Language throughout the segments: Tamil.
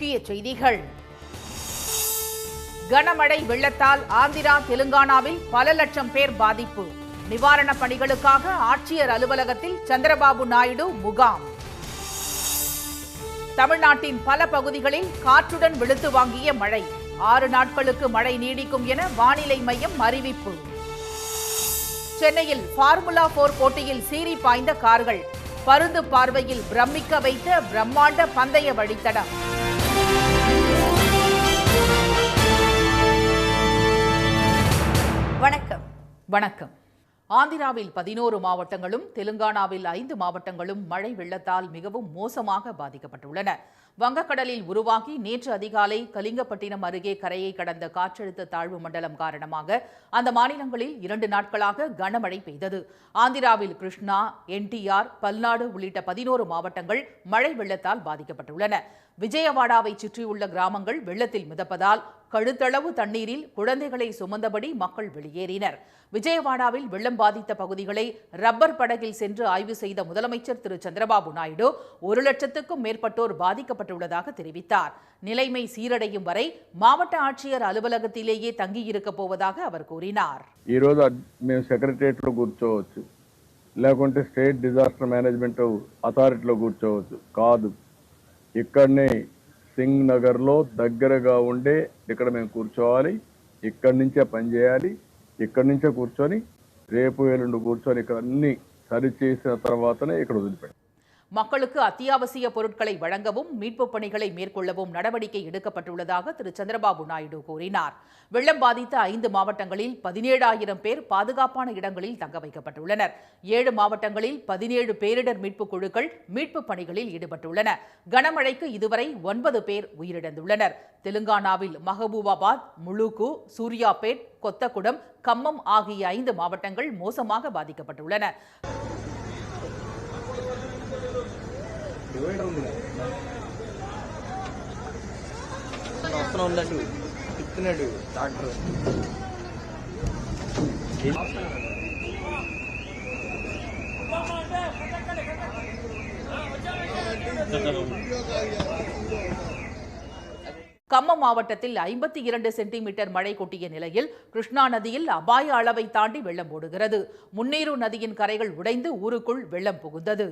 முக்கிய செய்திகள். கனமழை வெள்ளத்தால் ஆந்திரா, தெலுங்கானாவில் பல லட்சம் பேர் பாதிப்பு. நிவாரணப் பணிகளுக்காக ஆட்சியர் அலுவலகத்தில் சந்திரபாபு நாயுடு முகாம். தமிழ்நாட்டின் பல பகுதிகளில் காற்றுடன் வெளுத்து வாங்கிய மழை. 6 நாட்களுக்கு மழை நீடிக்கும் என வானிலை மையம் அறிவிப்பு. சென்னையில் ஃபார்முலா 4 போட்டியில் சீறி பாய்ந்த கார்கள். பருந்து பார்வையில் பிரமிக்க வைத்த பிரம்மாண்ட பந்தய வழித்தடம். வணக்கம். ஆந்திராவில் 11 மாவட்டங்களும், தெலுங்கானாவில் 5 மாவட்டங்களும் மழை வெள்ளத்தால் மிகவும் மோசமாக பாதிக்கப்பட்டுள்ளன. வங்கக்கடலில் உருவாகி நேற்று அதிகாலை கலிங்கப்பட்டினம் அருகே கரையை கடந்த காற்றழுத்த தாழ்வு மண்டலம் காரணமாக அந்த மாநிலங்களில் 2 நாட்களாக கனமழை பெய்தது. ஆந்திராவில் கிருஷ்ணா, என்டிஆர், பல்நாடு உள்ளிட்ட 11 மாவட்டங்கள் மழை வெள்ளத்தால் பாதிக்கப்பட்டுள்ளன. விஜயவாடாவை சுற்றியுள்ள கிராமங்கள் வெள்ளத்தில் மிதப்பதால் கழுத்தளவு தண்ணீரில் குழந்தைகளை சுமந்தபடி மக்கள் வெளியேறினர். விஜயவாடாவில் வெள்ளம் பாதித்த பகுதிகளை ரப்பர் படகில் சென்று ஆய்வு செய்த முதலமைச்சர் திரு சந்திரபாபு நாயுடு 1 லட்சத்துக்கும் மேற்பட்டோர் பாதிக்கப்பட்டுள்ளதாக தெரிவித்தார். நிலைமை சீரடையும் வரை மாவட்ட ஆட்சியர் அலுவலகத்திலேயே தங்கியிருக்கப் போவதாக அவர் கூறினார். సెక్రటరియట్లో కూర్చోవచ్చు, లేకుంటే స్టేట్ డిజాస్టర్ మేనేజ్మెంట్ అథారిటీలో కూర్చోవచ్చు. కాదు, ఇక్కడనే సింగ్ నగర్లో దగ్గరగా ఉండే ఇక్కడ మేము కూర్చోవాలి. ఇక్కడి నుంచే పని చేయాలి. ఇక్కడి నుంచే కూర్చొని రేపు ఎల్లుండి కూర్చొని ఇక్కడ అన్ని సరిచేసిన తర్వాతనే ఇక్కడ వదిలిపెట్టాం. மக்களுக்கு அத்தியாவசிய பொருட்களை வழங்கவும் மீட்புப் பணிகளை மேற்கொள்ளவும் நடவடிக்கை எடுக்கப்பட்டுள்ளதாக திரு சந்திரபாபு நாயுடு கூறினார். வெள்ளம் பாதித்த 5 மாவட்டங்களில் 17,000 பேர் பாதுகாப்பான இடங்களில் தங்க வைக்கப்பட்டுள்ளனர். 7 மாவட்டங்களில் 17 பேரிடர் மீட்புக் குழுக்கள் மீட்புப் பணிகளில் ஈடுபட்டுள்ளன. கனமழைக்கு இதுவரை 9 பேர் உயிரிழந்துள்ளனர். தெலுங்கானாவில் மஹபூபாபாத், முலுகு, சூர்யாபேட், கொத்தகுடம், கம்மம் ஆகிய 5 மாவட்டங்கள் மோசமாக பாதிக்கப்பட்டுள்ளன. கம்மம் மாவட்டத்தில் 52 சென்டிமீட்டர் மழை கொட்டிய நிலையில் கிருஷ்ணா நதியில் அபாய அளவை தாண்டி வெள்ளம் ஓடுகிறது. முன்னேறு நதியின் கரைகள் உடைந்து ஊருக்குள் வெள்ளம் புகுந்தது.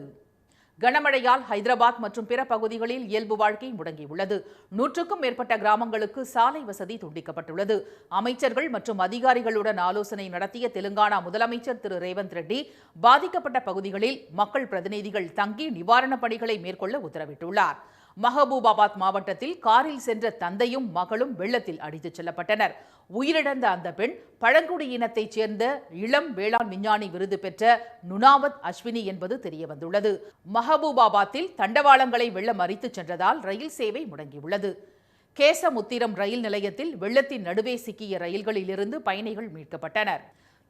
கனமழையால் ஹைதராபாத் மற்றும் பிற பகுதிகளில் இயல்பு வாழ்க்கை முடங்கியுள்ளது. 100க்கும் மேற்பட்ட கிராமங்களுக்கு சாலை வசதி துண்டிக்கப்பட்டுள்ளது. அமைச்சர்கள் மற்றும் அதிகாரிகளுடன் ஆலோசனை நடத்திய தெலுங்கானா முதலமைச்சர் திரு ரேவந்த் ரெட்டி பாதிக்கப்பட்ட பகுதிகளில் மக்கள் பிரதிநிதிகள் தங்கி நிவாரணப் பணிகளை மேற்கொள்ள உத்தரவிட்டுள்ளார். மஹபூபாபாத் மாவட்டத்தில் காரில் சென்ற தந்தையும் மகளும் வெள்ளத்தில் அடித்துச் செல்லப்பட்டனர். உயிரிழந்த அந்த பெண் பழங்குடியினத்தைச் சேர்ந்த இளம் வேளாண் விஞ்ஞானி விருது பெற்ற நுனாவத் அஸ்வினி என்பது தெரியவந்துள்ளது. மஹபூபாபாத்தில் தண்டவாளங்களை வெள்ளம் அரித்துச் சென்றதால் ரயில் சேவை முடங்கியுள்ளது. கேசமுத்திரம் ரயில் நிலையத்தில் வெள்ளத்தின் நடுவே சிக்கிய ரயில்களிலிருந்து பயணிகள் மீட்கப்பட்டனர்.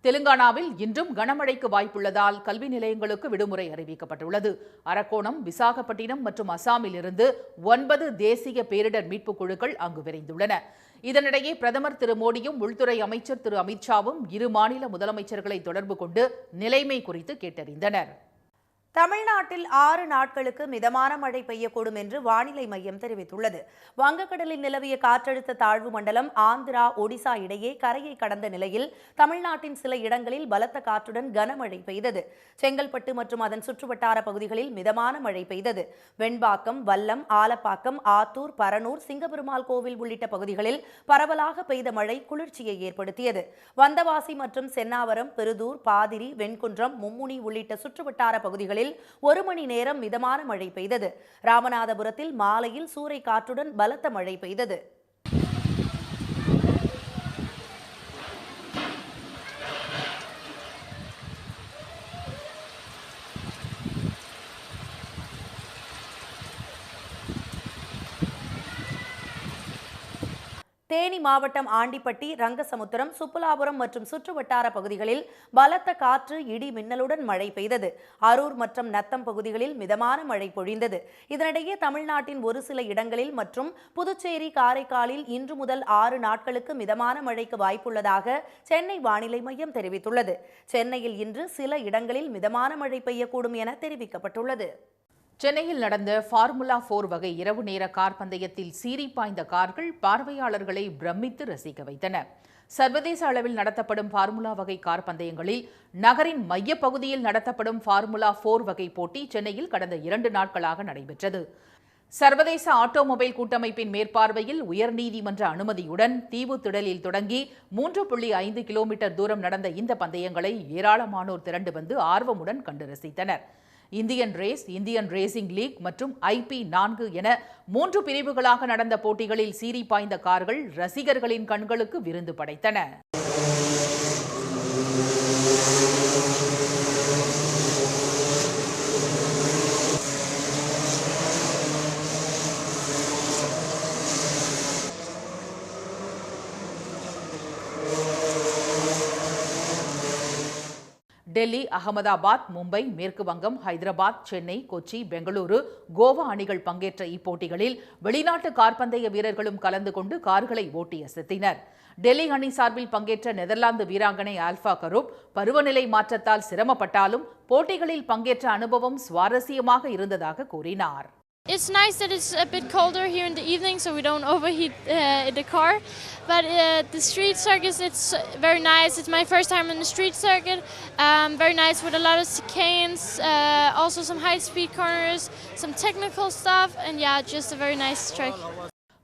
தெலுங்கானாவில் இன்றும் கனமழைக்கு வாய்ப்புள்ளதால் கல்வி நிலையங்களுக்கு விடுமுறை அறிவிக்கப்பட்டுள்ளது. அரக்கோணம், விசாகப்பட்டினம் மற்றும் அசாமில் இருந்து 9 தேசிய பேரிடர் மீட்புக் குழுக்கள் அங்கு விரைந்துள்ளன. இதனிடையே பிரதமர் திரு மோடியும் உள்துறை அமைச்சர் திரு அமித்ஷாவும் 2 மாநில முதலமைச்சர்களை தொடர்பு கொண்டு நிலைமை குறித்து கேட்டறிந்தனர். தமிழ்நாட்டில் 6 நாட்களுக்கு மிதமான மழை பெய்யக்கூடும் என்று வானிலை மையம் தெரிவித்துள்ளது. வங்கக்கடலில் நிலவிய காற்றழுத்த தாழ்வு மண்டலம் ஆந்திரா, ஒடிசா இடையே கரையை கடந்த நிலையில் தமிழ்நாட்டின் சில இடங்களில் பலத்த காற்றுடன் கனமழை பெய்தது. செங்கல்பட்டு மற்றும் அதன் சுற்றுவட்டார பகுதிகளில் மிதமான மழை பெய்தது. வெண்பாக்கம், வல்லம், ஆலப்பாக்கம், ஆத்தூர், பரனூர், சிங்கபெருமாள் கோவில் உள்ளிட்ட பகுதிகளில் பரவலாக பெய்த மழை குளிர்ச்சியை ஏற்படுத்தியது. வந்தவாசி மற்றும் சென்னாவரம், பெருதூர், பாதிரி, வெண்குன்றம், மும்முனி உள்ளிட்ட சுற்றுவட்டார பகுதிகளில் 1 மணி நேரம் மிதமான மழை பெய்தது. ராமநாதபுரத்தில் மாலையில் சூறை காற்றுடன் பலத்த மழை பெய்தது. தேனி மாவட்டம் ஆண்டிப்பட்டி, ரங்கசமுத்திரம், சுப்புலாபுரம் மற்றும் சுற்றுவட்டார பகுதிகளில் பலத்த காற்று, இடி மின்னலுடன் மழை பெய்தது. அரூர் மற்றும் நத்தம் பகுதிகளில் மிதமான மழை பொழிந்தது. இதனிடையே தமிழ்நாட்டின் ஒரு சில இடங்களில் மற்றும் புதுச்சேரி, காரைக்காலில் இன்று முதல் 6 நாட்களுக்கு மிதமான மழைக்கு வாய்ப்புள்ளதாக சென்னை வானிலை மையம் தெரிவித்துள்ளது. சென்னையில் இன்று சில இடங்களில் மிதமான மழை பெய்யக்கூடும் என தெரிவிக்கப்பட்டுள்ளது. சென்னையில் நடந்த ஃபார்முலா 4 வகை இரவு நேர கார் பந்தயத்தில் சீறி பாய்ந்த கார்கள் பார்வையாளர்களை பிரமித்து ரசிக்க வைத்தன. சர்வதேச அளவில் நடத்தப்படும் ஃபார்முலா வகை கார் பந்தயங்களில் நகரின் மையப்பகுதியில் நடத்தப்படும் ஃபார்முலா 4 வகை போட்டி சென்னையில் கடந்த 2 நாட்களாக நடைபெற்றது. சர்வதேச ஆட்டோமொபைல் கூட்டமைப்பின் மேற்பார்வையில் உயர்நீதிமன்ற அனுமதியுடன் தீவுத்திடலில் தொடங்கி 3.5 கிலோமீட்டர் தூரம் நடந்த இந்த பந்தயங்களை ஏராளமானோர் திரண்டு வந்து ஆர்வமுடன் கண்டு ரசித்தனர். Indian race, Indian racing league மற்றும் IP4 என 3 பிரிவுகளாக நடந்த போட்டிகளில் சீறி பாய்ந்த கார்கள் ரசிகர்களின் கண்களுக்கு விருந்து படைத்தன. டெல்லி, அகமதாபாத், மும்பை, மேற்கு வங்கம், ஹைதராபாத், சென்னை, கொச்சி, பெங்களூரு, கோவா அணிகள் பங்கேற்ற இப்போட்டிகளில் வெளிநாட்டு கார்பந்தய வீரர்களும் கலந்து கொண்டு கார்களை ஓட்டி அசத்தினர். டெல்லி அணி சார்பில் பங்கேற்ற நெதர்லாந்து வீராங்கனை ஆல்பா கரூப் பருவநிலை மாற்றத்தால் சிரமப்பட்டாலும் போட்டிகளில் பங்கேற்ற அனுபவம் சுவாரஸ்யமாக இருந்ததாக கூறினார். It's nice that it's a bit colder here in the evening so we don't overheat the car. But the street circuit, it's very nice. It's my first time on the street circuit. Very nice with a lot of chicanes, also some high-speed corners, some technical stuff, and yeah, just a very nice track.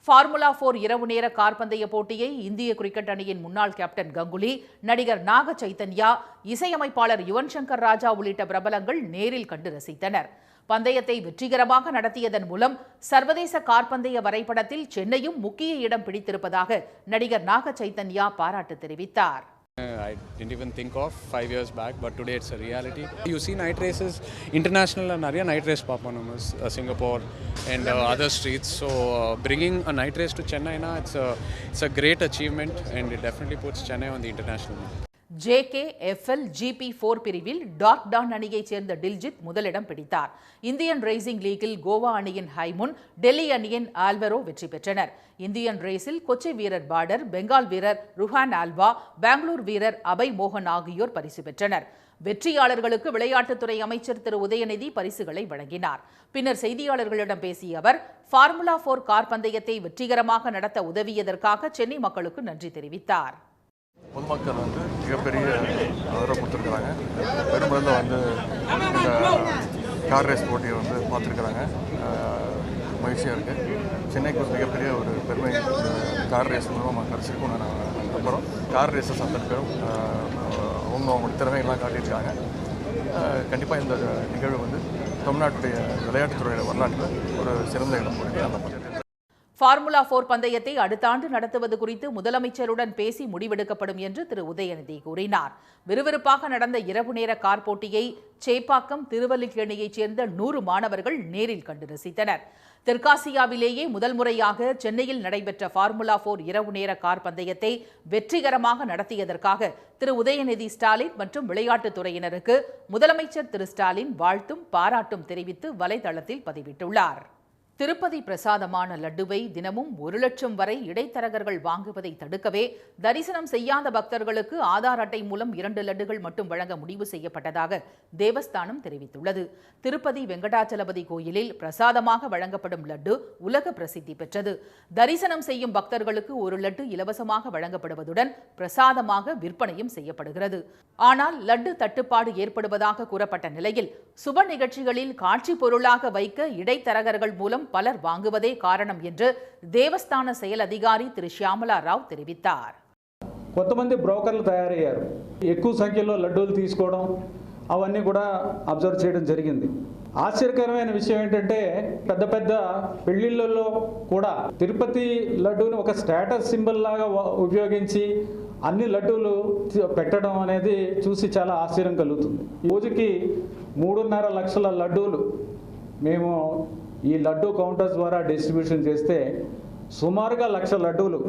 Formula 4 இரவு நேர கார் பந்தய போட்டியை இந்திய கிரிக்கெட் அணியின் முன்னாள் கேப்டன் கங்குலி, நடிகர் நாக சைத்தன்யா, இசையமைப்பாளர் யுவன் சங்கர் ராஜா உள்ளிட்ட பிரபலங்கள் நேரில் கண்டு ரசித்தனர். பந்தயத்தை வெற்றிகரமாக நடத்தியதன் மூலம் சர்வதேச கார்பந்தய வரைபடத்தில் சென்னையும் முக்கிய இடம் பிடித்திருப்பதாக நடிகர் நாக சைத்தன்யா பாராட்டு தெரிவித்தார். I didn't even think of 5 years back, but today it's a reality. You see night races, international and night race performance, Singapore and other streets. So bringing a night race to Chennai, it's a great achievement, and it definitely puts Chennai on the international map. JKFL GP4 பிரிவில் டார்க் டான் அணியைச் சேர்ந்த டில்ஜித் முதலிடம் பிடித்தார். இந்தியன் ரேசிங் லீக்கில் கோவா அணியின் ஹைமுன், டெல்லி அணியின் ஆல்வரோ வெற்றி பெற்றனர். இந்தியன் ரேஸில் கொச்சி வீரர் பார்டர், பெங்கால் வீரர் ருஹான் ஆல்வா, பெங்களூர் வீரர் அபய் மோகன் ஆகியோர் பரிசு பெற்றனர். வெற்றியாளர்களுக்கு விளையாட்டுத்துறை அமைச்சர் திரு உதயநிதி பரிசுகளை வழங்கினார். பின்னர் செய்தியாளர்களிடம் பேசிய அவர், ஃபார்முலா 4 கார் பந்தயத்தை வெற்றிகரமாக நடத்த உதவியதற்காக சென்னை மக்களுக்கு நன்றி தெரிவித்தார். பொதுமக்கள் மிகப்பெரிய ஆதரவு கொடுத்துருக்குறாங்க. பெருமளவில் இந்த கார் ரேஸ் போட்டியை பார்த்துருக்குறாங்க. மகிழ்ச்சியாக இருக்குது. சென்னைக்கு ஒரு மிகப்பெரிய ஒரு பெருமை கார் ரேஸ் மூலமாக கிடச்சிருக்கும். நான் நம்புகிறோம். கார் ரேஸஸ் அத்தனை பேரும் அவங்க திறமைகள்லாம் காட்டியிருக்காங்க. கண்டிப்பாக இந்த நிகழ்வு தமிழ்நாட்டுடைய விளையாட்டுத்துறையோட வரலாற்றில் ஒரு சிறந்த இடம் கொடுக்குது. ஃபார்முலா 4 பந்தயத்தை அடுத்த ஆண்டு நடத்துவது குறித்து முதலமைச்சருடன் பேசி முடிவெடுக்கப்படும் என்று திரு உதயநிதி கூறினார். விறுவிறுப்பாக நடந்த இரவு நேர கார் போட்டியை சேப்பாக்கம், திருவல்லிக்கேணியைச் சேர்ந்த 100 மாணவர்கள் நேரில் கண்டு ரசித்தனர். தெற்காசியாவிலேயே முதல் முறையாக சென்னையில் நடைபெற்ற ஃபார்முலா 4 இரவு நேர கார் பந்தயத்தை வெற்றிகரமாக நடத்தியதற்காக திரு உதயநிதி ஸ்டாலின் மற்றும் விளையாட்டுத்துறையினருக்கு முதலமைச்சர் திரு ஸ்டாலின் வாழ்த்தும் பாராட்டும் தெரிவித்து வலைதளத்தில் பதிவிட்டுள்ளார். திருப்பதி பிரசாதமான லட்டுவை தினமும் 1 லட்சம் வரை இடைத்தரகர்கள் வாங்குவதை தடுக்கவே தரிசனம் செய்யாத பக்தர்களுக்கு ஆதார் அட்டை மூலம் 2 லட்டுகள் மட்டும் வழங்க முடிவு செய்யப்பட்டதாக தேவஸ்தானம் தெரிவித்துள்ளது. திருப்பதி வெங்கடாச்சலபதி கோயிலில் பிரசாதமாக வழங்கப்படும் லட்டு உலக பிரசித்தி பெற்றது. தரிசனம் செய்யும் பக்தர்களுக்கு 1 லட்டு இலவசமாக வழங்கப்படுவதுடன் பிரசாதமாக விற்பனையும் செய்யப்படுகிறது. ஆனால் லட்டு தட்டுப்பாடு ஏற்படுவதாக கூறப்பட்ட நிலையில் சுப நிகழ்ச்சிகளில் காட்சி பொருளாக வைக்க இடைத்தரகர்கள் மூலம் பலர் வாங்குவதே காரணம் என்று దేవస్థాన செயல் அதிகாரி திரு శ్యామలా రావు தெரிவித்தார். కొంతమంది బ్రోకర్లు తయారయ్యారు. ఎక్కువ సంఖ్యలో లడ్డూలు తీసుకోవడం అవన్నీ కూడా అబ్జర్వ్ చేయడం జరిగింది. ఆశ్చర్యకరమైన విషయం ఏంటంటే పెద్ద పెద్ద పెళ్లిళ్ళల్లో కూడా తిరుపతి లడ్డూని ఒక స్టేటస్ సింబల్ లాగా ఉపయోగించి అన్ని లడ్డూలు పెట్టడం అనేది చూసి చాలా ఆశ్చర్యం కలుగుతుంది. రోజుకి 3.5 లక్షల లడ్డూలు మేము ఈ లడ్డూ కౌంటర్స్ ద్వారా డిస్ట్రిబ్యూషన్ చేస్తే సుమారుగా 1 లక్ష లడ్డూలు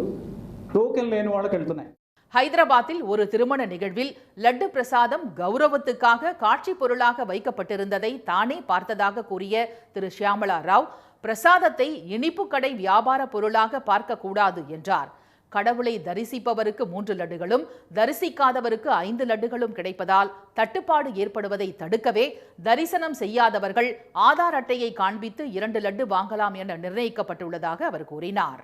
టోకెన్ లేని వాళ్ళకి వెళ్తున్నాయి. ஹைதராபாத்தில் ஒரு திருமண நிகழ்வில் லட்டு பிரசாதம் கௌரவத்துக்காக காட்சி பொருளாக வைக்கப்பட்டிருந்ததை தானே பார்த்ததாக கூறிய திரு ஷியாமலா ராவ், பிரசாதத்தை இனிப்பு கடை வியாபார பொருளாக பார்க்கக்கூடாது என்றார். கடவுளை தரிசிப்பவருக்கு 3 லட்டுகளும் தரிசிக்காதவருக்கு 5 லட்டுகளும் கிடைப்பதால் தட்டுப்பாடு ஏற்படுவதை தடுக்கவே தரிசனம் செய்யாதவர்கள் ஆதார் அட்டையை காண்பித்து 2 லட்டு வாங்கலாம் என நிர்ணயிக்கப்பட்டுள்ளதாக அவர் கூறினார்.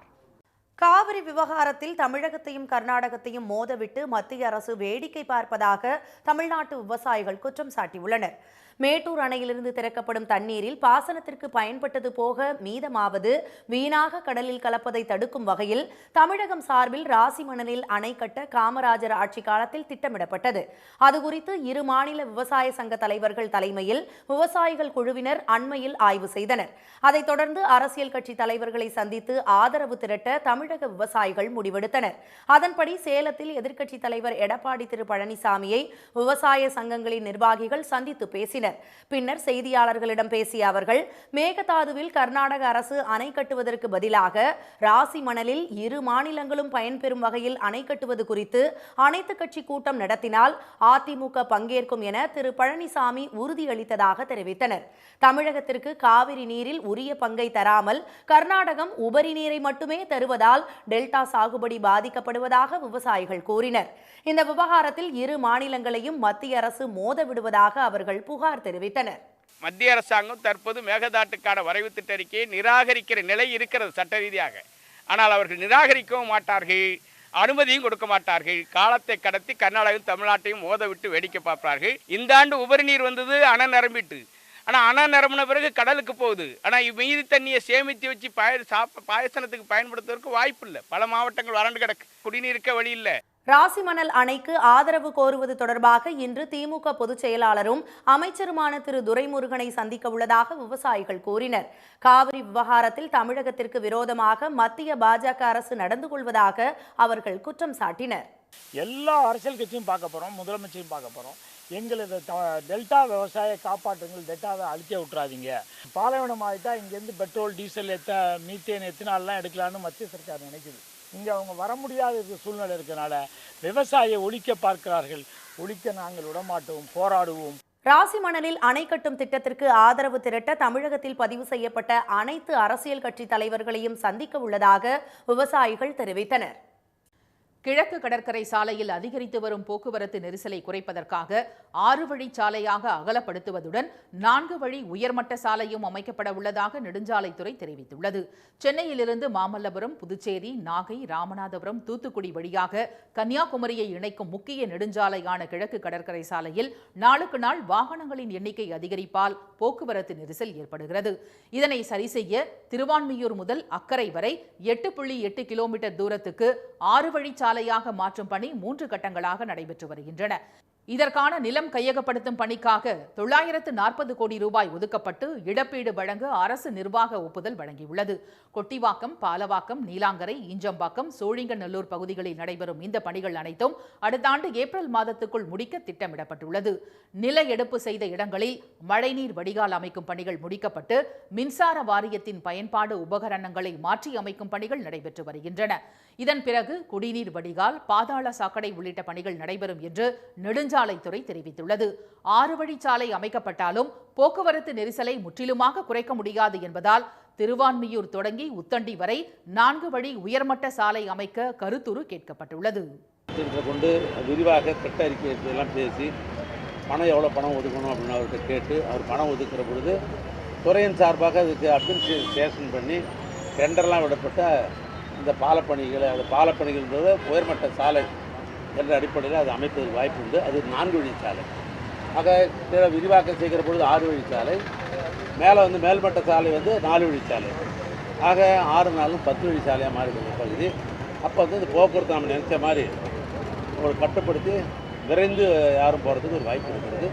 காவிரி விவகாரத்தில் தமிழகத்தையும் கர்நாடகத்தையும் மோதவிட்டு மத்திய அரசு வேடிக்கை பார்ப்பதாக தமிழ்நாட்டு விவசாயிகள் குற்றம் சாட்டியுள்ளனர். மேட்டூர் அணையிலிருந்து திறக்கப்படும் தண்ணீரில் பாசனத்திற்கு பயன்பட்டது போக மீதமாவது வீணாக கடலில் கலப்பதை தடுக்கும் வகையில் தமிழகம் சார்பில் ராசிமணலில் அணை கட்ட காமராஜர் ஆட்சி காலத்தில் திட்டமிடப்பட்டது. அதுகுறித்து இரு மாநில விவசாய சங்க தலைவர்கள் தலைமையில் விவசாயிகள் குழுவினர் அண்மையில் ஆய்வு செய்தனர். அதைத் தொடர்ந்து அரசியல் கட்சி தலைவர்களை சந்தித்து ஆதரவு திரட்ட தமிழக விவசாயிகள் முடிவெடுத்தனர். அதன்படி சேலத்தில் எதிர்க்கட்சித் தலைவர் எடப்பாடி திரு பழனிசாமியை விவசாய சங்கங்களின் நிர்வாகிகள் சந்தித்து பேசினர். பின்னர் செய்தியாளர்களிடம் பேசிய அவர்கள், மேகதாதுவில் கர்நாடக அரசு அணை கட்டுவதற்கு பதிலாக ராசி மணலில் இரு மாநிலங்களும் பயன்பெறும் வகையில் அணை கட்டுவது குறித்து அனைத்து கட்சி கூட்டம் நடத்தினால் அதிமுக பங்கேற்கும் என திரு பழனிசாமி உறுதியளித்ததாக தெரிவித்தனர். தமிழகத்திற்கு காவிரி நீரில் உரிய பங்கை தராமல் கர்நாடகம் உபரி நீரை மட்டுமே தருவதால் டெல்டா சாகுபடி பாதிக்கப்படுவதாக விவசாயிகள் கூறினர். இந்த விவகாரத்தில் இரு மாநிலங்களையும் மத்திய அரசு மோத விடுவதாக அவர்கள் புகார் தெரிவித்தனர். மத்திய அரசாங்கம் தற்போது மேகதாட்டுக்கான வரைவு திட்ட அறிக்கையை நிராகரிக்கிற நிலை இருக்கிறது சட்ட ரீதியாக. ஆனால் அவர்கள் நிராகரிக்கவும் மாட்டார்கள், அனுமதியும் கொடுக்க மாட்டார்கள். காலத்தை கடத்தி கர்நாடகம் தமிழ்நாட்டையும் மோத விட்டு வேடிக்கை பார்ப்பார்கள். இந்த ஆண்டு உபரி நீர் வந்தது அணை நிரம்பிட்டு. ஆனால் அணை நிரம்பின பிறகு கடலுக்கு போகுது. ஆனால் மீதி தண்ணியை சேமித்து வச்சு பாயசனத்துக்கு பயன்படுத்துவதற்கு வாய்ப்பு இல்லை. பல மாவட்டங்கள் வறண்டு கிடக்கு, குடிநீருக்க வழி இல்லை. ராசிமணல் அணைக்கு ஆதரவு கோருவது தொடர்பாக இன்று திமுக பொதுச் செயலாளரும் அமைச்சருமான திரு துரைமுருகனை சந்திக்க உள்ளதாக விவசாயிகள் கூறினர். காவிரி விவகாரத்தில் தமிழகத்திற்கு விரோதமாக மத்திய பாஜக அரசு நடந்து கொள்வதாக அவர்கள் குற்றம் சாட்டினர். எல்லா அரசியல் கட்சியும் பார்க்க போகிறோம், முதலமைச்சரையும் பார்க்க போகிறோம். எங்களது டெல்டா விவசாய காப்பாற்றுங்கள், டெல்டாவை அழிக்க விட்டுறாதீங்க. பாலைவனம் ஆகிட்டா இங்கேருந்து பெட்ரோல், டீசல், மீத்தேன், எத்தனால்லாம் எடுக்கலான்னு மத்திய சர்க்கார் நினைக்குது. இங்கே அவங்க வர முடியாத சூழ்நிலை இருக்கனால விவசாயியை ஒழிக்க பார்க்கிறார்கள். ஒழிக்க நாங்கள் விடமாட்டோம், போராடுவோம். ராசிமணலில் அணை கட்டும் திட்டத்திற்கு ஆதரவு திரட்ட தமிழகத்தில் பதிவு செய்யப்பட்ட அனைத்து அரசியல் கட்சி தலைவர்களையும் சந்திக்க உள்ளதாக விவசாயிகள் தெரிவித்தனர். கிழக்கு கடற்கரை சாலையில் அதிகரித்து வரும் போக்குவரத்து நெரிசலை குறைப்பதற்காக 6 வழிச்சாலையாக அகலப்படுத்துவதுடன் 4 வழி உயர்மட்ட சாலையும் அமைக்கப்பட உள்ளதாக நெடுஞ்சாலைத்துறை தெரிவித்துள்ளது. சென்னையிலிருந்து மாமல்லபுரம், புதுச்சேரி, நாகை, ராமநாதபுரம், தூத்துக்குடி வழியாக கன்னியாகுமரியை இணைக்கும் முக்கிய நெடுஞ்சாலையான கிழக்கு கடற்கரை சாலையில் நாளுக்கு நாள் வாகனங்களின் எண்ணிக்கை அதிகரிப்பால் போக்குவரத்து நெரிசல் ஏற்படுகிறது. இதனை சரிசெய்ய திருவான்மியூர் முதல் அக்கரை வரை 8.8 கிலோமீட்டர் தூரத்துக்கு 6 வழிச்சாலையாக மாற்றும் பணி 3 கட்டங்களாக நடைபெற்று வருகின்றன. இதற்கான நிலம் கையகப்படுத்தும் பணிக்காக 940 கோடி ரூபாய் ஒதுக்கப்பட்டு இழப்பீடு வழங்க அரசு நிர்வாக ஒப்புதல் வழங்கியுள்ளது. கொட்டிவாக்கம், பாலவாக்கம், நீலாங்கரை, ஈஞ்சம்பாக்கம், சோழிங்கநல்லூர் பகுதிகளில் நடைபெறும் இந்த பணிகள் அனைத்தும் அடுத்த ஆண்டு ஏப்ரல் மாதத்துக்குள் முடிக்க திட்டமிடப்பட்டுள்ளது. நில எடுப்பு செய்த இடங்களில் மழைநீர் வடிகால் அமைக்கும் பணிகள் முடிக்கப்பட்டு மின்சார வாரியத்தின் பயன்பாடு உபகரணங்களை மாற்றி அமைக்கும் பணிகள் நடைபெற்று வருகின்றன. இதன் பிறகு குடிநீர் வடிகால், பாதாள சாக்கடை உள்ளிட்ட பணிகள் நடைபெறும் என்று நெடுஞ்சாலைத்துறை தெரிவித்துள்ளது. 6 வழிச்சாலை அமைக்கப்பட்டாலும் போக்குவரத்து நெரிசலை முற்றிலுமாக குறைக்க முடியாது என்பதால் திருவான்மியூர் தொடங்கி உத்தண்டி வரை 4 வழி உயர்மட்ட சாலை அமைக்க கருத்துரு கேட்கப்பட்டுள்ளது. கொண்டு விரிவாக திட்ட அறிக்கை எல்லாம் பேசி பணம் எவ்வளோ பணம் ஒதுக்கணும் அப்படின்னு அவர்கிட்ட கேட்டு அவர் பணம் ஒதுக்குற பொழுது துறையின் சார்பாக அதுக்கு அட்மினிஸ்ட்ரேஷன் பண்ணி டெண்டர்லாம் விடப்பட்ட இந்த பாலப்பணிகள், அது பாலப்பணிகள்ன்றது உயர்மட்ட சாலை என்ற அடிப்படையில் அது அமைப்பதற்கு வாய்ப்பு உண்டு. அது 4 வழிச்சாலை. ஆக விரிவாக்கம் செய்கிற பொழுது 6 வழிச்சாலை, மேலே மேல்மட்ட சாலை 4 வழிச்சாலை. ஆக 6 நாளும் 10 வழிச்சாலையாக மாறிடுற பகுதி. அப்போ இந்த போக்குவரத்து நம்ம நினச்ச மாதிரி ஒரு கட்டுப்படுத்தி விரைந்து யாரும் போகிறதுக்கு ஒரு வாய்ப்பு இருக்கிறது.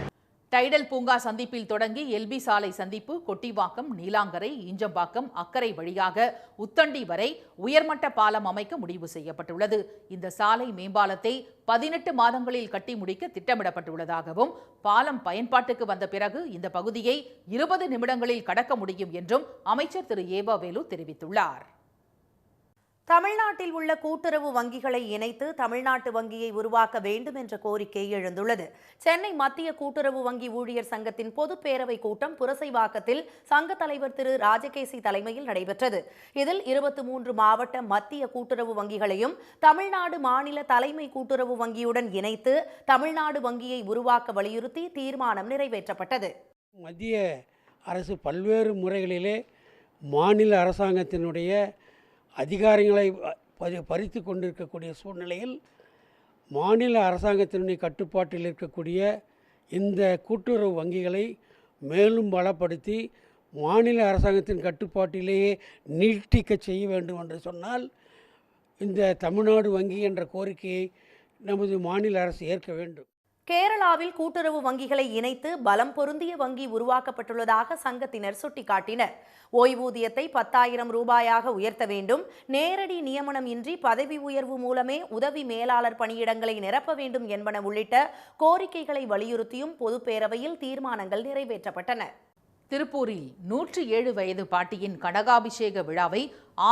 டைடல் பூங்கா சந்திப்பில் தொடங்கி எல்பி சாலை சந்திப்பு, கொட்டிவாக்கம், நீலாங்கரை, ஈஞ்சம்பாக்கம், அக்கரை வழியாக உத்தண்டி வரை உயர்மட்ட பாலம் அமைக்க முடிவு செய்யப்பட்டுள்ளது. இந்த சாலை மேம்பாலத்தை 18 மாதங்களில் கட்டி முடிக்க திட்டமிடப்பட்டுள்ளதாகவும் பாலம் பயன்பாட்டுக்கு வந்த பிறகு இந்த பகுதியை 20 நிமிடங்களில் கடக்க முடியும் என்றும் அமைச்சர் திரு ஏவா வேலு தெரிவித்துள்ளார். தமிழ்நாட்டில் உள்ள கூட்டுறவு வங்கிகளை இணைத்து தமிழ்நாட்டு வங்கியை உருவாக்க வேண்டும் என்ற கோரிக்கை எழுந்துள்ளது. சென்னை மத்திய கூட்டுறவு வங்கி ஊழியர் சங்கத்தின் பொதுப்பேரவை கூட்டம் புரசைவாக்கத்தில் சங்க தலைவர் திரு ராஜகேசி தலைமையில் நடைபெற்றது. இதில் 23 மாவட்ட மத்திய கூட்டுறவு வங்கிகளையும் தமிழ்நாடு மாநில தலைமை கூட்டுறவு வங்கியுடன் இணைத்து தமிழ்நாடு வங்கியை உருவாக்க வலியுறுத்தி தீர்மானம் நிறைவேற்றப்பட்டது. மத்திய அரசு பல்வேறு முறைகளிலே மாநில அரசாங்கத்தினுடைய அதிகாரங்களை பறித்து கொண்டிருக்கக்கூடிய சூழ்நிலையில் மாநில அரசாங்கத்தினுடைய கட்டுப்பாட்டில் இருக்கக்கூடிய இந்த கூட்டுறவு வங்கிகளை மேலும் பலப்படுத்தி மாநில அரசாங்கத்தின் கட்டுப்பாட்டிலேயே நீட்டிக்க செய்ய வேண்டும் என்று சொன்னால் இந்த தமிழ்நாடு வங்கி என்ற கோரிக்கையை நமது மாநில அரசு ஏற்க வேண்டும். கேரளாவில் கூட்டுறவு வங்கிகளை இணைத்து பலம் பொருந்திய வங்கி உருவாக்கப்பட்டுள்ளதாக சங்கத்தினர் சுட்டிக்காட்டினர். ஓய்வூதியத்தை 10,000 ரூபாயாக உயர்த்த வேண்டும், நேரடி நியமனம் இன்றி பதவி உயர்வு மூலமே உதவி மேலாளர் பணியிடங்களை நிரப்ப வேண்டும் என்பன உள்ளிட்ட கோரிக்கைகளை வலியுறுத்தியும் பொதுப்பேரவையில் தீர்மானங்கள் நிறைவேற்றப்பட்டன. திருப்பூரில் 107 வயது பாட்டியின் கனகாபிஷேக விழாவை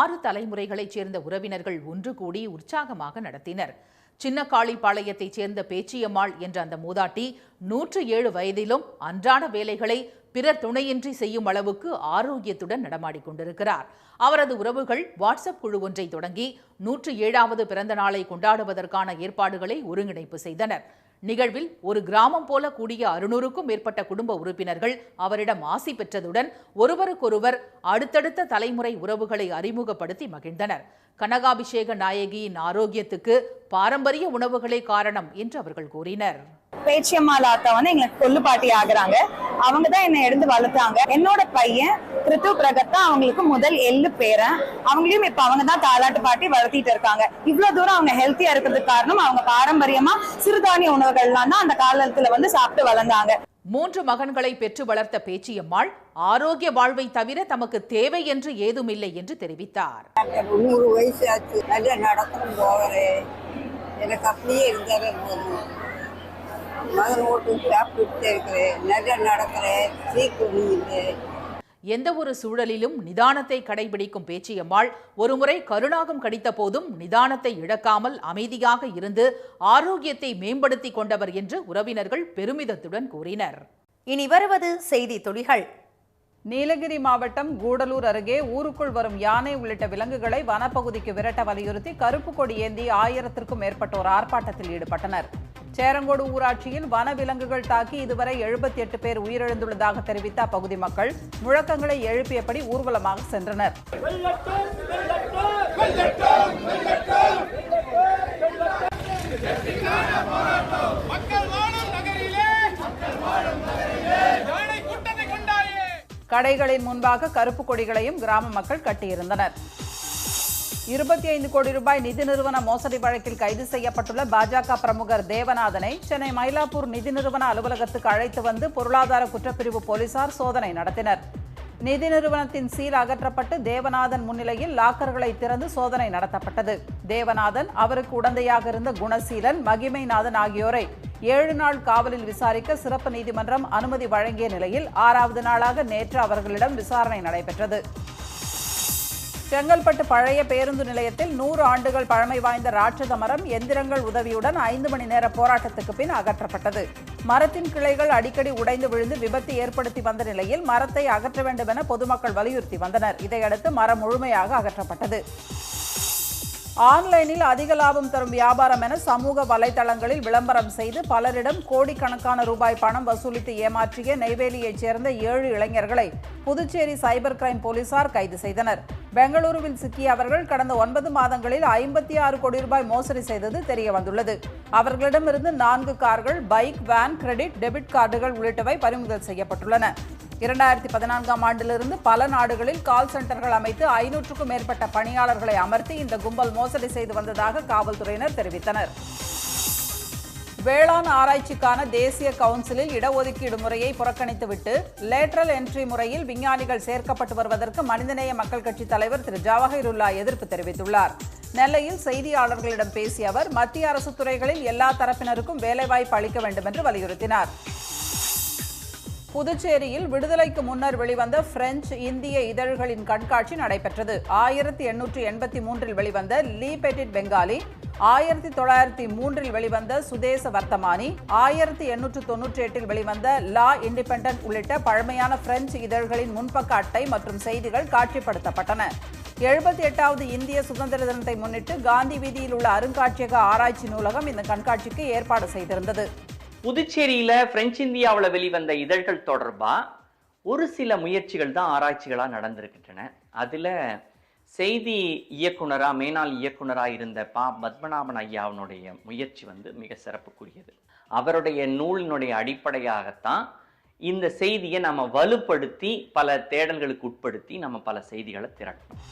6 தலைமுறைகளைச் சேர்ந்த உறவினர்கள் ஒன்று கூடி உற்சாகமாக நடத்தினர். சின்னக்காளிப்பாளையத்தைச் சேர்ந்த பேச்சியம்மாள் என்ற அந்த மூதாட்டி 107 வயதிலும் அன்றாட வேலைகளை பிறர் துணையின்றி செய்யும் அளவுக்கு ஆரோக்கியத்துடன் நடமாடிக் கொண்டிருக்கிறார். அவரது உறவுகள் வாட்ஸ்அப் குழு ஒன்றை தொடங்கி 107வது பிறந்த நாளை கொண்டாடுவதற்கான ஏற்பாடுகளை ஒருங்கிணைப்பு செய்தனர். நிகழ்வில் ஒரு கிராமம் போல கூடிய 600க்கும் மேற்பட்ட குடும்ப உறுப்பினர்கள் அவரிடம் ஆசி பெற்றதுடன் ஒருவருக்கொருவர் அடுத்தடுத்த தலைமுறை உறவுகளை அறிமுகப்படுத்தி மகிழ்ந்தனர். கனகாபிஷேக நாயகியின் ஆரோக்கியத்துக்கு பாரம்பரிய உணவுகளே காரணம் என்று அவர்கள் கூறினர். பேச்சியம்மாள் ஆத்தா எங்களுக்கு கொல்லுப்பாட்டி ஆகுறாங்க. அவங்க தான் என்னை எடுத்து வளர்த்தாங்க. என்னோட பையன் கிருத்து பிரகத்தா அவங்களுக்கு முதல் எள்ளு பேரன். அவங்களையும் இப்ப அவங்க தான் தாலாட்டு பாட்டி வளர்த்திட்டு இருக்காங்க. இவ்வளவு தூரம் அவங்க ஹெல்த்தியா இருக்கிறதுக்கு காரணம் அவங்க பாரம்பரியமா சிறுதானிய உணவுகள்லாம் தான் அந்த காலத்துல சாப்பிட்டு வளர்ந்தாங்க. 3 மகன்களை பெற்று வளர்த்த பேச்சியம்மாள் ஆரோக்கிய வாழ்வை தவிர தமக்கு தேவை என்று ஏதுமில்லை என்று தெரிவித்தார். 100 வயசு ஆச்சு, நல்லா நடக்கணும் போகிறே, எனக்கு அப்படியே இருந்தாலே போதும். மகன் ஓட்டு சாப்பிட்டு இருக்கிறேன், நல்லா நடக்கிறேன், சீக்கிரம் இல்லை. எந்த ஒரு சூழலிலும் நிதானத்தை கடைபிடிக்கும் பேச்சியம்மாள் ஒருமுறை கருணாகம் கடித்த போதும் நிதானத்தை இழக்காமல் அமைதியாக இருந்து ஆரோக்கியத்தை மேம்படுத்தி கொண்டவர் என்று உறவினர்கள் பெருமிதத்துடன் கூறினர். இனி வருவது செய்தி துளிகள். நீலகிரி மாவட்டம் கூடலூர் அருகே ஊருக்குள் வரும் யானை உள்ளிட்ட விலங்குகளை வனப்பகுதிக்கு விரட்ட வலியுறுத்தி கருப்பு கொடி ஏந்தி 1000க்கும் மேற்பட்டோர் ஆர்ப்பாட்டத்தில் ஈடுபட்டனர். சேரங்கோடு ஊராட்சியில் வன விலங்குகள் தாக்கி இதுவரை 78 பேர் உயிரிழந்துள்ளதாக தெரிவித்த அப்பகுதி மக்கள் முழக்கங்களை எழுப்பியபடி ஊர்வலமாக சென்றனர். கடைகளின் முன்பாக கருப்பு கொடிகளையும் கிராம மக்கள் கட்டியிருந்தனர். 25 கோடி ரூபாய் நிதி நிறுவன மோசடி வழக்கில் கைது செய்யப்பட்டுள்ள பாஜக பிரமுகர் தேவநாதனை சென்னை மயிலாப்பூர் நிதி நிறுவன அலுவலகத்துக்கு அழைத்து வந்து பொருளாதார குற்றப்பிரிவு போலீசார் சோதனை நடத்தினர். நிதி நிறுவனத்தின் சீல் அகற்றப்பட்டு தேவநாதன் முன்னிலையில் லாக்கர்களை திறந்து சோதனை நடத்தப்பட்டது. தேவநாதன், அவருக்கு உடந்தையாக இருந்த குணசீலன், மகிமைநாதன் ஆகியோரை 7 நாள் காவலில் விசாரிக்க சிறப்பு நீதிமன்றம் அனுமதி வழங்கிய நிலையில் 6வது நாளாக நேற்று அவர்களிடம் விசாரணை நடைபெற்றது. செங்கல்பட்டு பழைய பேருந்து நிலையத்தில் 100 ஆண்டுகள் பழமை வாய்ந்த ராட்சத மரம் எந்திரங்கள் உதவியுடன் 5 மணி நேர போராட்டத்துக்கு பின் அகற்றப்பட்டது. மரத்தின் கிளைகள் அடிக்கடி உடைந்து விழுந்து விபத்து ஏற்படுத்தி வந்த நிலையில் மரத்தை அகற்ற வேண்டும் என பொதுமக்கள் வலியுறுத்தி வந்தனர். இதையடுத்து மரம் முழுமையாக அகற்றப்பட்டது. ஆன்லைனில் அதிக லாபம் தரும் வியாபாரம் என சமூக வலைதளங்களில் விளம்பரம் செய்து பலரிடம் கோடிக்கணக்கான ரூபாய் பணம் வசூலித்து ஏமாற்றிய நெய்வேலியைச் சேர்ந்த 7 இளைஞர்களை புதுச்சேரி சைபர் கிரைம் போலீசார் கைது செய்தனர். பெங்களூருவில் சிக்கிய அவர்கள் கடந்த 9 மாதங்களில் 56 கோடி ரூபாய் மோசடி செய்தது தெரியவந்துள்ளது. அவர்களிடமிருந்து 4 கார்கள், பைக், வேன், கிரெடிட், டெபிட் கார்டுகள் உள்ளிட்டவை பறிமுதல் செய்யப்பட்டுள்ளன. 2014ஆம் ஆண்டிலிருந்து பல நாடுகளில் கால் சென்டர்கள் அமைத்து 500க்கும் மேற்பட்ட பணியாளர்களை அமர்த்தி இந்த கும்பல் மோசடி செய்து வந்ததாக காவல்துறையினர் தெரிவித்தனர். வேளாண் ஆராய்ச்சிக்கான தேசிய கவுன்சிலில் இடஒதுக்கீடு முறையை புறக்கணித்துவிட்டு லேட்டரல் என்ட்ரி முறையில் விஞ்ஞானிகள் சேர்க்கப்பட்டு வருவதற்கு மனிதநேய மக்கள் கட்சி தலைவர் திரு ஜவஹருல்லா எதிர்ப்பு தெரிவித்துள்ளார். நெல்லையில் செய்தியாளர்களிடம் பேசிய அவர் மத்திய அரசு துறைகளில் எல்லா தரப்பினருக்கும் வேலைவாய்ப்பு அளிக்க வேண்டும் என்று வலியுறுத்தினார். புதுச்சேரியில் விடுதலைக்கு முன்னர் வெளிவந்த பிரெஞ்சு இந்திய இதழ்களின் கண்காட்சி நடைபெற்றது. 1883 வெளிவந்த லீ பெட்டிட் பெங்காலி, 1903 வெளிவந்த சுதேச வர்த்தமானி, 1898 வெளிவந்த லா இண்டிபெண்டன்ட் உள்ளிட்ட பழமையான பிரெஞ்சு இதழ்களின் முன்பக்க அட்டை மற்றும் செய்திகள் காட்சிப்படுத்தப்பட்டன. 78வது இந்திய சுதந்திர தினத்தை முன்னிட்டு காந்தி வீதியில் உள்ள அருங்காட்சியக ஆராய்ச்சி நூலகம் இந்த கண்காட்சிக்கு ஏற்பாடு செய்திருந்தது. புதுச்சேரியில பிரெஞ்சு இந்தியாவில் வெளிவந்த இதழ்கள் தொடர்பா ஒரு சில முயற்சிகள் தான் ஆராய்ச்சிகளா நடந்திருக்கின்றன. அதுல செய்தி இயக்குனரா மேனாள் இயக்குனரா இருந்த பத்மநாபன் ஐயாவினுடைய முயற்சி மிக சிறப்புக்குரியது. அவருடைய நூலினுடைய அடிப்படையாகத்தான் இந்த செய்தியை நம்ம வலுப்படுத்தி பல தேடல்களுக்கு உட்படுத்தி நம்ம பல செய்திகளை திரட்டணும்.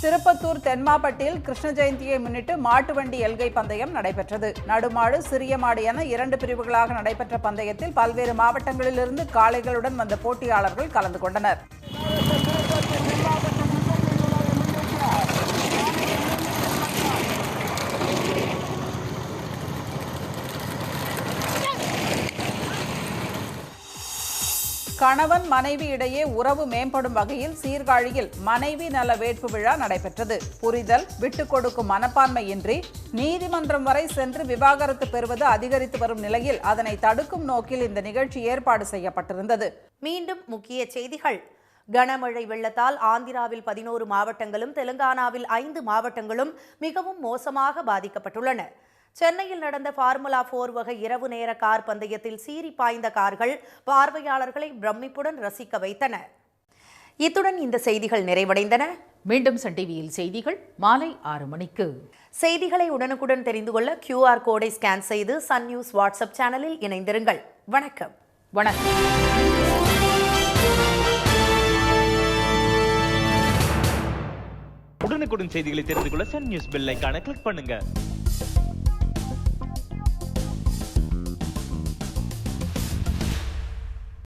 திருப்பத்தூர் தென்மாப்பட்டியில் கிருஷ்ண ஜெயந்தியை முன்னிட்டு மாட்டு வண்டி எல்கை பந்தயம் நடைபெற்றது. நடுமாடு, சிறிய மாடு என 2 பிரிவுகளாக நடைபெற்ற பந்தயத்தில் பல்வேறு மாவட்டங்களிலிருந்து காளைகளுடன் வந்த போட்டியாளர்கள் கலந்து கொண்டனர். கணவன் மனைவி இடையே உறவு மேம்படும் வகையில் சீர்காழியில் மனைவி நல வேட்பு விழா நடைபெற்றது. புரிதல், விட்டுக் கொடுக்கும் மனப்பான்மையின்றி நீதிமன்றம் வரை சென்று விவாகரத்து பெறுவது அதிகரித்து வரும் நிலையில் அதனை தடுக்கும் நோக்கில் இந்த நிகழ்ச்சி ஏற்பாடு செய்யப்பட்டிருந்தது. மீண்டும் முக்கிய செய்திகள். கனமழை வெள்ளத்தால் ஆந்திராவில் 11 மாவட்டங்களும் தெலுங்கானாவில் 5 மாவட்டங்களும் மிகவும் மோசமாக பாதிக்கப்பட்டுள்ளன. சென்னையில் நடந்த ஃபார்முலா 4 வகை இரவு நேர கார் பந்தயத்தில் சீறி பாய்ந்த கார்கள் பார்வையாளர்களை பிரமிப்புடன் ரசிக்க வைத்தன. இத்துடன் இந்த செய்திகள் நிறைவடைந்தன. மீண்டும் சன் டிவியில் செய்திகள் மாலை 6 மணிக்கு. செய்திகளை உடனுக்குடன் தெரிந்து கொள்ள QR கோடை ஸ்கேன் செய்து சன் நியூஸ் வாட்ஸ்அப் சேனலில் இணைந்திருங்கள். வணக்கம். வணக்கம். உடனுக்குடன் செய்திகளை தெரிந்து கொள்ள சன் நியூஸ் பெல் ஐகானை கிளிக் பண்ணுங்க.